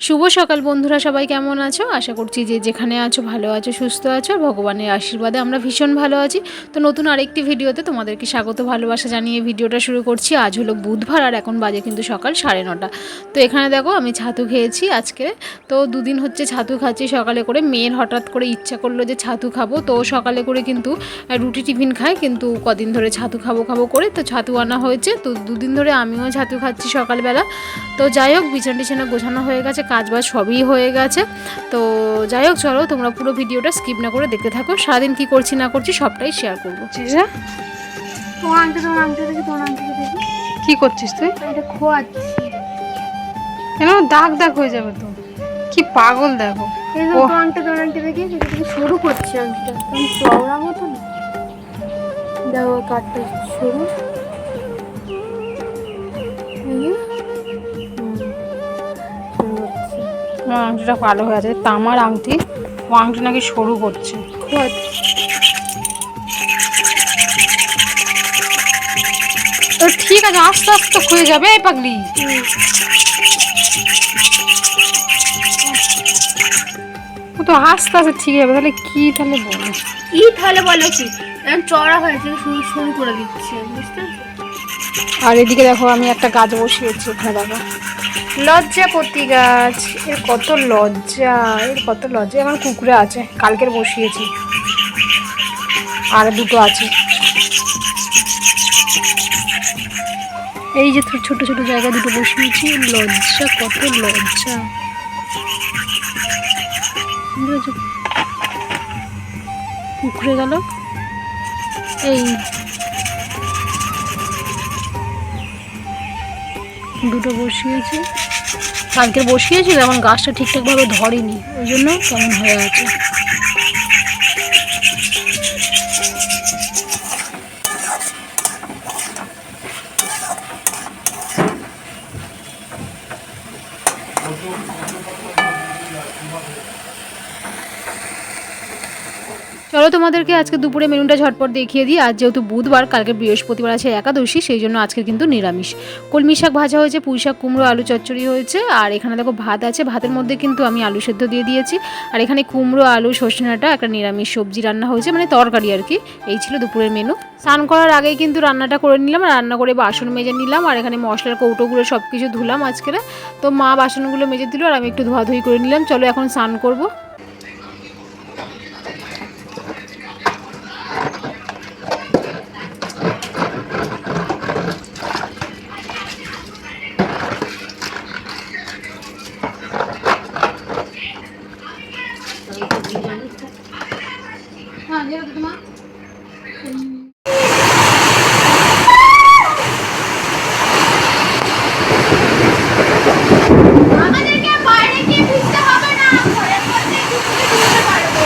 শুভ সকাল বন্ধুরা, সবাই কেমন আছো? আশা করছি যে যেখানে আছো ভালো আছো, সুস্থ আছো, আর ভগবানের আশীর্বাদে আমরা ভীষণ ভালো আছি। তো নতুন আরেকটি ভিডিওতে তোমাদেরকে স্বাগত ভালোবাসা জানিয়ে ভিডিওটা শুরু করছি। আজ হলো বুধবার আর এখন বাজে কিন্তু সকাল 9:30। তো এখানে দেখো আমি ছাতু খেয়েছি আজকে। তো দুদিন হচ্ছে ছাতু খাচ্ছি সকালে করে। মেয়ের হঠাৎ করে ইচ্ছা করলো যে ছাতু খাবো, তো সকালে করে কিন্তু রুটি টিফিন খায়, কিন্তু কদিন ধরে ছাতু খাবো খাবো করে তো ছাতু আনা হয়েছে। তো দুদিন ধরে আমিও ছাতু খাচ্ছি সকালবেলা। তো যাই হোক, বিছানা টিছানা গোছানো হয়ে গেছে, কাজবাজ সবই হয়ে গেছে। তো যাই হোক, চলো তোমরা পুরো ভিডিওটা স্কিপ না করে দেখতে থাকো। সারাদিন কী করছি না করছি সবটাই শেয়ার করবো। কি করছিস তুই? কেন দাগ দাগ হয়ে যাবে তো? কি পাগল দেখো, শুরু করছি আংটিটা চওড়া মতন। দেখো কাঠটা শুরু আংটিটা কালো হয়ে আছে, তামার আংটি। ও আংটি নাকি সরু করছে। তো ঠিক আছে, আস্তে আস্তে হয়ে যাবে এই পাগলি। ও তো আস্তে আস্তে ঠিক হবে। তাহলে কি তাহলে বলো? তাহলে বলো কি চওড়া হয়েছে, শুরু শুরু করে দিচ্ছি, বুঝতে পারছো? আর এদিকে দেখো আমি একটা গাছ বসিয়েছি। এখানে দেখো লজ্জাপতি গাছ। এর কত লজ্জা, এর কত লজ্জা। আমার কুকুরে আছে, কালকের বসিয়েছি, আর দুটো আছে। এই যে ছোট ছোট জায়গা দুটো বসিয়েছি। লজ্জা, কত লজ্জা। পুকুরে গেল। এই দুটো বসিয়েছি, কালকে বসিয়েছিল, এখন গাছটা ঠিকঠাকভাবে ধরেনি, ওই জন্য কেমন হয়ে আছে। চলো তোমাদেরকে আজকে দুপুরে মেনুটা ঝটপট দেখিয়ে দিই। আজ যেহেতু বুধবার, কালকে বৃহস্পতিবার আছে একাদশী, সেই জন্য আজকে কিন্তু নিরামিষ। কলমি শাক ভাজা হয়েছে, পুঁই শাক কুমড়ো আলু চচ্চড়ি হয়েছে, আর এখানে দেখো ভাত আছে। ভাতের মধ্যে কিন্তু আমি আলু সেদ্ধ দিয়ে দিয়েছি, আর এখানে কুমড়ো আলু সর্ষে ডাঁটা একটা নিরামিষ সবজি রান্না হয়েছে, মানে তরকারি আর কি। এই ছিল দুপুরের মেনু। স্নান করার আগেই কিন্তু রান্নাটা করে নিলাম, রান্না করে বাসন মেজে নিলাম, আর এখানে মশলার কৌটোগুলো সব কিছু ধুলাম আজকে। তো মা বাসনগুলো মেজে দিল, আর আমি একটু ধোয়াধুয়ি করে নিলাম। চলো এখন স্নান করবো। হ্যাঁ, যেটা তোমার আমাদেরকে বাইরে গিয়ে ভিজতে হবে না, ঘরের মধ্যে ভিজতে পারবো।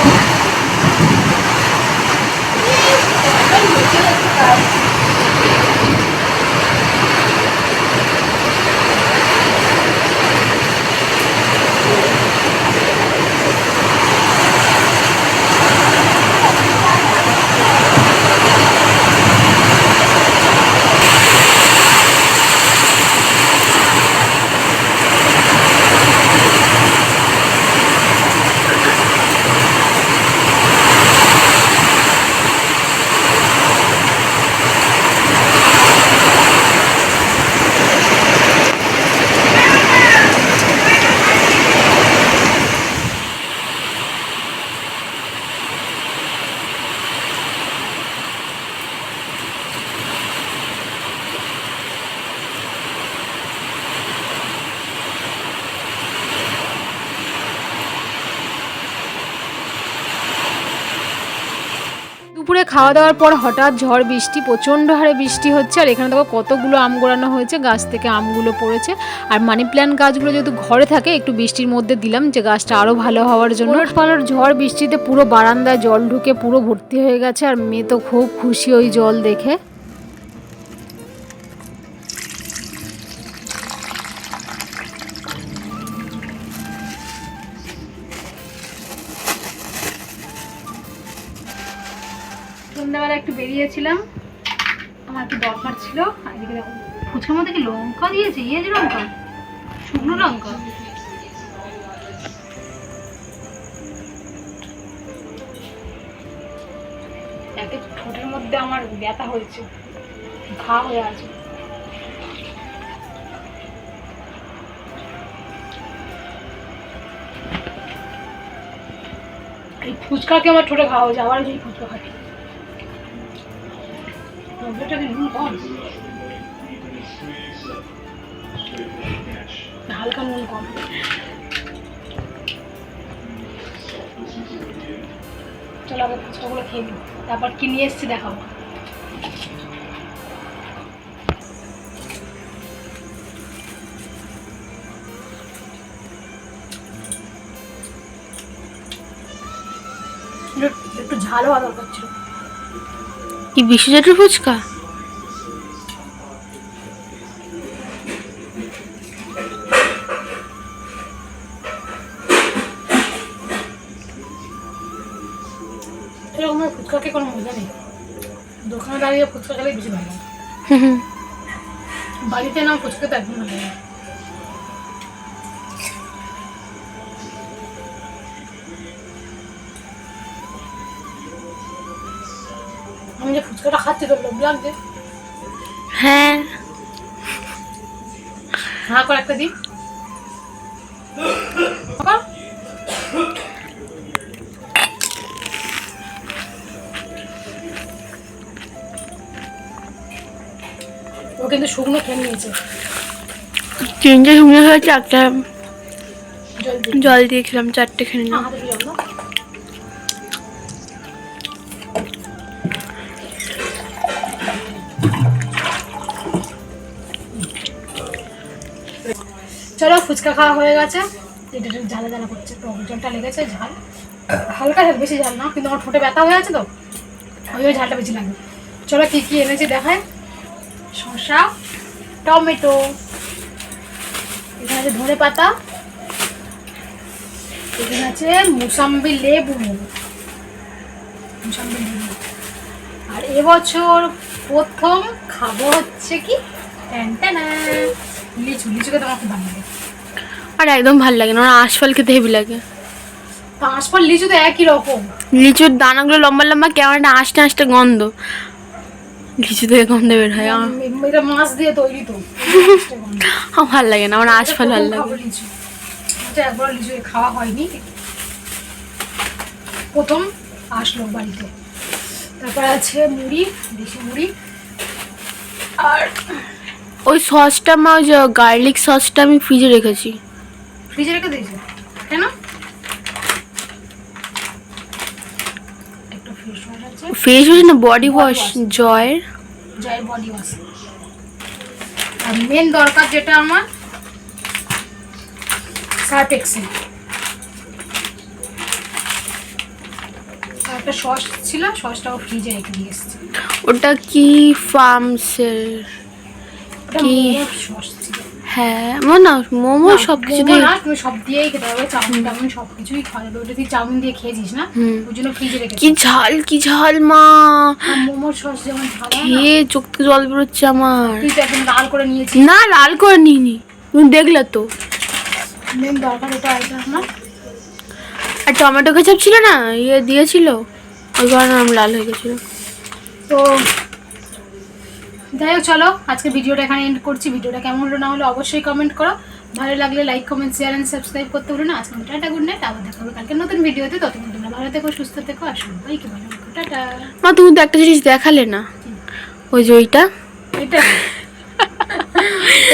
দুপুরে খাওয়া দাওয়ার পর হঠাৎ ঝড় বৃষ্টি, প্রচণ্ড হারে বৃষ্টি হচ্ছে। আর এখানে দেখো কতগুলো আম গোড়ানো হয়েছে, গাছ থেকে আমগুলো পড়েছে। আর মানি প্ল্যান্ট গাছগুলো যেহেতু ঘরে থাকে, একটু বৃষ্টির মধ্যে দিলাম যে গাছটা আরও ভালো হওয়ার জন্য। পালট ঝড় বৃষ্টিতে পুরো বারান্দায় জল ঢুকে পুরো ভর্তি হয়ে গেছে, আর মেয়ে তো খুব খুশি ওই জল দেখে। সন্ধ্যাবেলা একটু বেরিয়েছিলাম, আমার একটু দরকার ছিল। আর এদিকে দেখো ফুচকার মধ্যে কি লঙ্কা দিয়েছে, ইয়ে যে লঙ্কা, শুকনো লঙ্কা। একে ঠোঁটের মধ্যে আমার ব্যথা হয়েছে, ঘা হয়ে আছে। এই ফুচকাকে আমার ঠোঁটে ঘা হয়েছে, আবার এই ফুচকা খাচ্ছি। নুন কম, হালকা নুন কম। চলো আগে ফুচকাগুলো খেয়ে নিই, তারপর কি নিয়ে এসেছি দেখাবো। একটু ঝাল হওয়া দরকার ছিল। কি বিশ্বজাতের ফুচকা? এরকম ফুচকা খেয়ে কোনো মজা নেই, দোকানে দাঁড়িয়ে ফুচকা খেলে বেশি ভালো। বাড়িতে না ফুচকা তো একদম ভালো লাগে। আমি যে ফুচকাটা খাচ্ছি তোর লোভ লাগছে? হ্যাঁ, হ্যাঁ করে একটা দিই। ও কিন্তু শুকনো খেয়ে নিয়েছে। তিনটে শুকনো হয়েছে, একটা জল দিয়ে জল দিয়েছিলাম, 4টে খেয়ে নিলাম। হাতে জল দাও। চলো ফুচকা খাওয়া হয়ে গেছে। এটা ঝালা ঝালা করছে, টক জলটা লেগেছে, ঝাল হালকা ঝাল, বেশি ঝাল না, কিন্তু আমার ঠোঁটে ব্যথা হয়ে আছে তো ওই ঝালটা বেশি লাগে। চলো কী কী এনেছি দেখায়। শসা, টমেটো, এখানে আছে ধনে পাতা, এখানে আছে মুসাম্বি লেবু, আর এবছর প্রথম খাবো হচ্ছে কি লিচু। লিচুকে তোমার খুব ভালো লাগে? আর একদম ভালো লাগে না, আমার আশফল খেতে হেভি লাগে। আশফল লিচু তো একই রকম, লিচুর দানাগুলো লম্বা লম্বা, কেমন একটা আঁশটা আঁশটা গন্ধ, লিচু থেকে গন্ধ বের হয়। এটা মাছ দিয়ে তৈরি তো, আমার ভালো লাগে না, আমার আশফল ভালো লাগে। লিচু একবার লিচু খাওয়া হয়নি, প্রথম আসলো বাড়িতে। তারপর আছে মুড়ি, দেশি মুড়ি। আর ওই সসটা মা, ওই যে গার্লিক সসটা আমি ফ্রিজে রেখেছি। ফ্রিজে রেখে দিয়েছি কেন? একটা ফেস ওয়াশ আছে, ফেস ওয়াশ না, বডি ওয়াশ, জয়ের বডি ওয়াশ। আর মেন দরকার যেটা আমার, সার্ফ এক্সেল। একটা সস ছিল, সসটাও ফ্রিজে রেখে দিয়ে এসেছি। ওটা কি ফার্মসের ওটা কি? মোমোর সস ছিল। হ্যাঁ, না মোমো সব কিছু মোমো দিয়ে। না, তুমি সব দিয়েই খেতে পারবে, চাউমিন টাউমিন সব কিছুই খাওয়া যাবে। ওটা তুই চাউমিন দিয়ে খেয়েছিস না, ওই জন্য ফ্রিজে রেখেছি। কি ঝাল, কি ঝাল মা! মোমোর সস যেমন ঝাল হয় না, খেয়ে চোখ থেকে জল বেরোচ্ছে আমার। তুই তো একদম লাল করে নিয়েছিস। না, লাল করে নিইনি, তুমি দেখলে তো। মেন দরকার এটা এটা আমার। আর টমেটো কেচাপ ছিল না, ইয়ে দিয়েছিল, ওই কারণে আমি লাল হয়ে গেছিল। তো যাই হোক, চলো আজকে ভিডিওটা এখানে এন্ড করছি। ভিডিওটা কেমন হলো না হলো অবশ্যই কমেন্ট করো, ভালো লাগলে like comment share and subscribe করতে ভুলো না। আজকে টাটা, গুড নাইট, আবার দেখা হবে কালকে নতুন ভিডিওতে। ততক্ষণ তোমরা ভালো থেকো, সুস্থ থেকো, আর সবাইকে ভালো থেকো, টাটা। মা তুমি তো একটা জিনিস দেখালে না, ওই যে ওইটা। এটা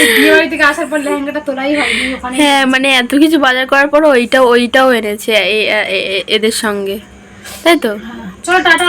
এই বিয়ে বাড়ি থেকে আসার পর লেহেঙ্গাটা তোলাই হয়নি ওখানে। হ্যাঁ, মানে এত কিছু বাজার করার পর ওইটাও এনেছে এদের সঙ্গে, তাই তো? চলো টাটা।